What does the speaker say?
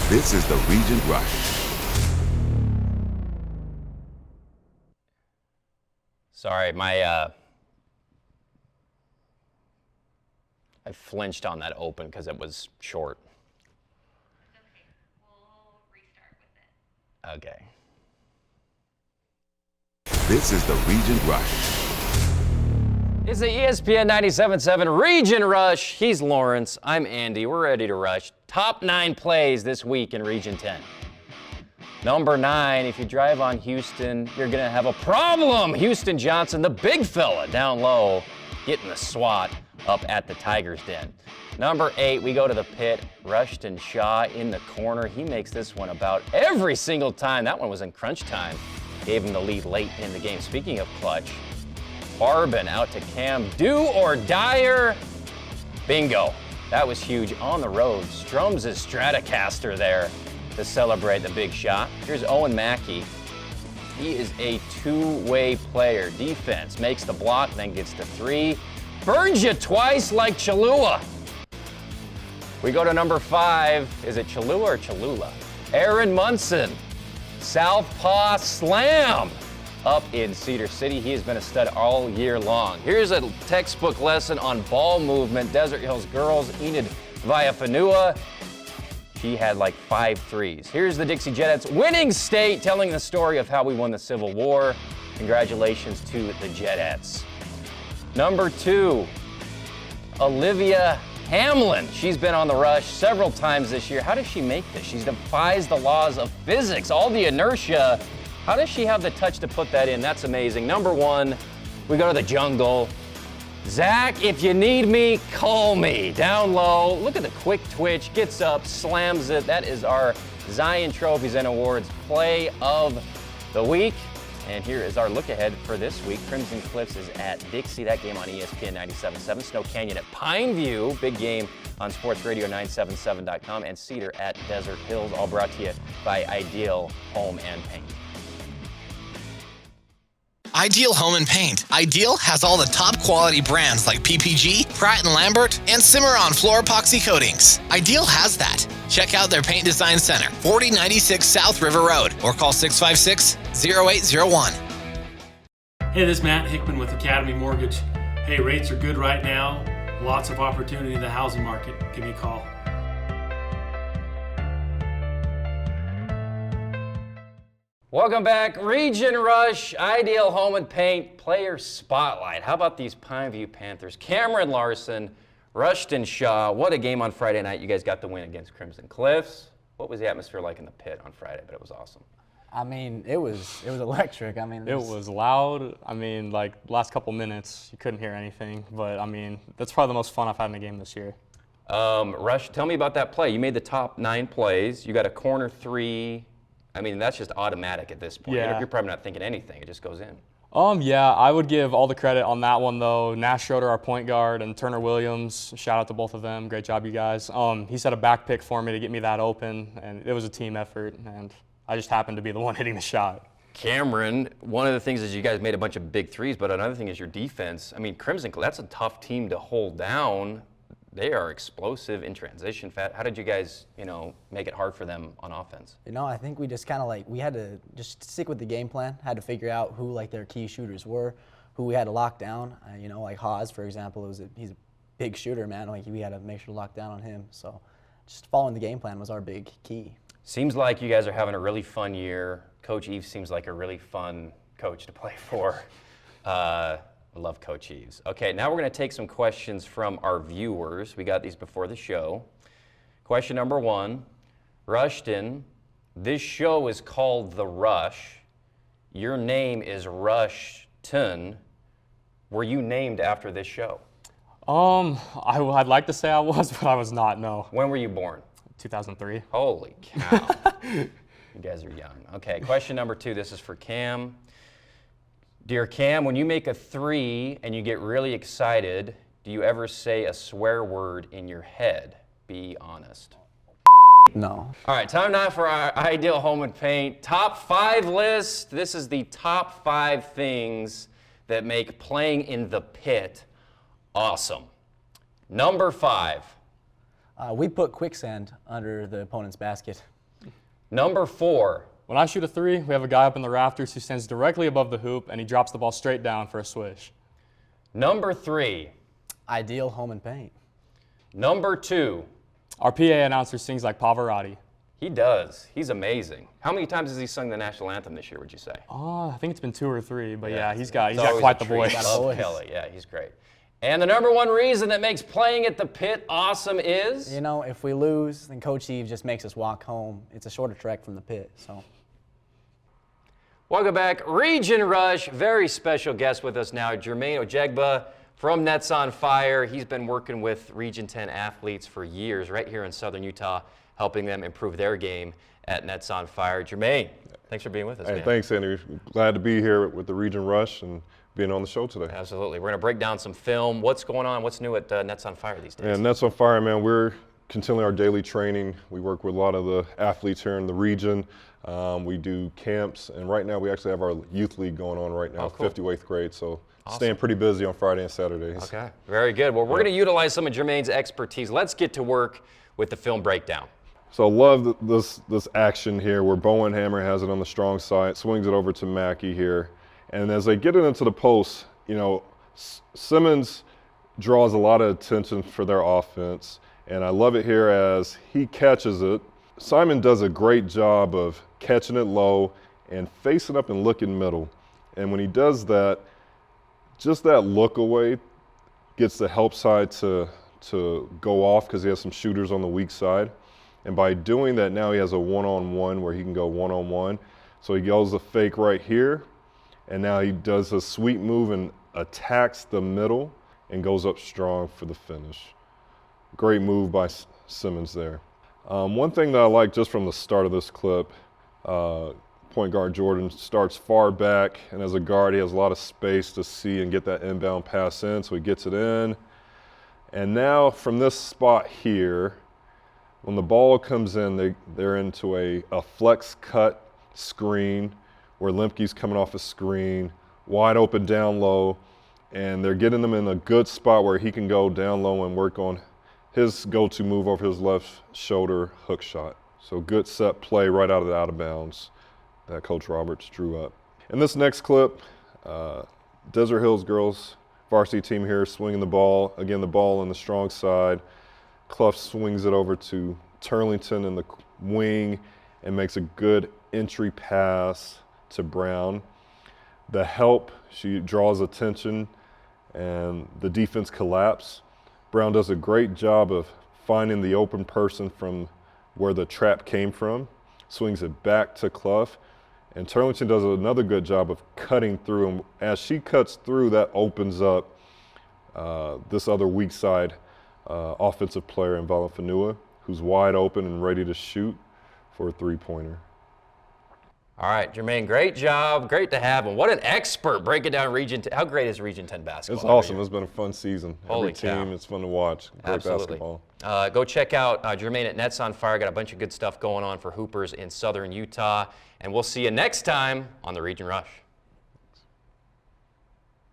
This is the Regent Rush. Sorry, I flinched on that open because it was short. It's okay. We'll restart with it. Okay. This is the Regent Rush. It's the ESPN 97.7 Region Rush. He's Lawrence. I'm Andy. We're ready to rush. Top 9 plays this week in Region 10. Number 9, if you drive on Houston, you're going to have a problem. Houston Johnson, the big fella, down low, getting the swat up at the Tigers' den. Number 8, we go to the pit. Rushton Shaw in the corner. He makes this one about every single time. That one was in crunch time. Gave him the lead late in the game. Speaking of clutch, Barbin out to Cam. Do or Dyer. Bingo. That was huge on the road. Strums his Stratocaster there to celebrate the big shot. Here's Owen Mackey. He is a two-way player. Defense, makes the block, then gets to 3. Burns you twice like Cholula. We go to number 5. Is it Cholula or Cholula? Aaron Munson. Southpaw slam up in Cedar City. He has been a stud all year long. Here's a textbook lesson on ball movement. Desert Hills girls, Enid Viafanua. She had like 5 threes. Here's the Dixie Jetettes winning state, telling the story of how we won the Civil War. Congratulations to the Jetettes. Number 2, Olivia Hamlin. She's been on the rush several times this year. How does she make this? She defies the laws of physics, all the inertia. How does she have the touch to put that in? That's amazing. Number 1, we go to the jungle. Zach, if you need me, call me. Down low, look at the quick twitch, gets up, slams it. That is our Zion Trophies and Awards Play of the Week. And here is our look ahead for this week. Crimson Cliffs is at Dixie. That game on ESPN 97.7. Snow Canyon at Pineview. Big game on sportsradio977.com. And Cedar at Desert Hills. All brought to you by Ideal Home and Paint. Ideal Home and Paint. Ideal has all the top quality brands like PPG, Pratt & Lambert, and Cimarron floor epoxy coatings. Ideal has that. Check out their paint design center, 4096 South River Road, or call 656-0801. Hey, this is Matt Hickman with Academy Mortgage. Hey, rates are good right now. Lots of opportunity in the housing market. Give me a call. Welcome back. Region Rush, Ideal Home and Paint, Player Spotlight. How about these Pineview Panthers? Cameron Larson, Rushton Shaw. What a game on Friday night. You guys got the win against Crimson Cliffs. What was the atmosphere like in the pit on Friday? But it was awesome. I mean, it was electric. I mean, It was loud. I mean, like, last couple minutes, you couldn't hear anything. But, I mean, that's probably the most fun I've had in a game this year. Rush, tell me about that play. You made the top 9 plays. You got a corner 3. I mean, that's just automatic at this point. Yeah. You're probably not thinking anything. It just goes in. Yeah, I would give all the credit on that one, though. Nash Schroeder, our point guard, and Turner Williams, shout out to both of them. Great job, you guys. He set a back pick for me to get me that open, and it was a team effort, and I just happened to be the one hitting the shot. Cameron, one of the things is you guys made a bunch of big threes, but another thing is your defense. I mean, Crimson, that's a tough team to hold down. They are explosive in transition. How did you guys, make it hard for them on offense? I think we just kind of we had to just stick with the game plan. Had to figure out who their key shooters were, who we had to lock down. Like Haas, for example, he's a big shooter, man. We had to make sure to lock down on him. So just following the game plan was our big key. Seems like you guys are having a really fun year. Coach Eves seems like a really fun coach to play for. I love Coach Eves. Okay, now we're going to take some questions from our viewers. We got these before the show. Question number 1, Rushton, this show is called The Rush. Your name is Rushton. Were you named after this show? I'd like to say I was, but I was not, no. When were you born? 2003. Holy cow. You guys are young. Okay, question number 2, this is for Cam. Dear Cam, when you make a 3 and you get really excited, do you ever say a swear word in your head? Be honest. No. All right, time now for our Ideal Home and Paint top 5 list. This is the top 5 things that make playing in the pit awesome. Number 5. We put quicksand under the opponent's basket. Number 4. When I shoot a three, we have a guy up in the rafters who stands directly above the hoop, and he drops the ball straight down for a swish. Number 3. Ideal home and paint. Number 2. Our PA announcer sings like Pavarotti. He does. He's amazing. How many times has he sung the national anthem this year, would you say? I think it's been 2 or 3, but yeah, he's got It's always quite a the treat. voice. Love Kelly. Yeah, he's great. And the number 1 reason that makes playing at the pit awesome is? You know, if we lose, then Coach Eve just makes us walk home. It's a shorter trek from the pit, so. Welcome back. Region Rush, very special guest with us now, Jermaine Ojegba from Nets on Fire. He's been working with Region 10 athletes for years right here in Southern Utah, helping them improve their game at Nets on Fire. Jermaine, thanks for being with us, Hey, man. thanks, Andy. Glad to be here with the Region Rush and being on the show today. Absolutely. We're going to break down some film. What's going on? What's new at Nets on Fire these days? And Nets on Fire, man, we're continuing our daily training. We work with a lot of the athletes here in the region. We do camps, and right now we actually have our youth league going on right now, Oh, cool. 50th, 8th grade, so staying pretty busy on Friday and Saturdays. Okay, very good. Well, we're going to utilize some of Jermaine's expertise. Let's get to work with the film breakdown. So I love this action here where Bowen Hammer has it on the strong side, swings it over to Mackey here. And as they get it into the post, you know, Simmons draws a lot of attention for their offense. And I love it here as he catches it. Simon does a great job of catching it low and facing up and looking middle. And when he does that, just that look away gets the help side to go off because he has some shooters on the weak side. And by doing that, now he has a one-on-one where he can go one-on-one. So he goes a fake right here, and now he does a sweep move and attacks the middle and goes up strong for the finish. Great move by Simmons there. One thing that I like just from the start of this clip, point guard Jordan starts far back, and as a guard, he has a lot of space to see and get that inbound pass in, so he gets it in. And now from this spot here, when the ball comes in, they're into a flex cut screen where Lemke's coming off a screen, wide open down low, and they're getting them in a good spot where he can go down low and work on his go-to move over his left shoulder hook shot. So good set play right out of bounds that Coach Roberts drew up. In this next clip, Desert Hills girls varsity team here swinging the ball. Again, the ball on the strong side. Clough swings it over to Turlington in the wing and makes a good entry pass to Brown. The help, she draws attention and the defense collapse. Brown does a great job of finding the open person from where the trap came from, swings it back to Clough, and Turlington does another good job of cutting through. And as she cuts through, that opens up this other weak side offensive player in Valafanua, who's wide open and ready to shoot for a three-pointer. All right, Jermaine, great job. Great to have him. What an expert breaking down Region 10. How great is Region 10 basketball? It's awesome. It's been a fun season. Holy Every team, cow. it's fun to watch. Great Absolutely. basketball. Go check out Jermaine at Nets on Fire. Got a bunch of good stuff going on for Hoopers in Southern Utah. And we'll see you next time on the Region Rush.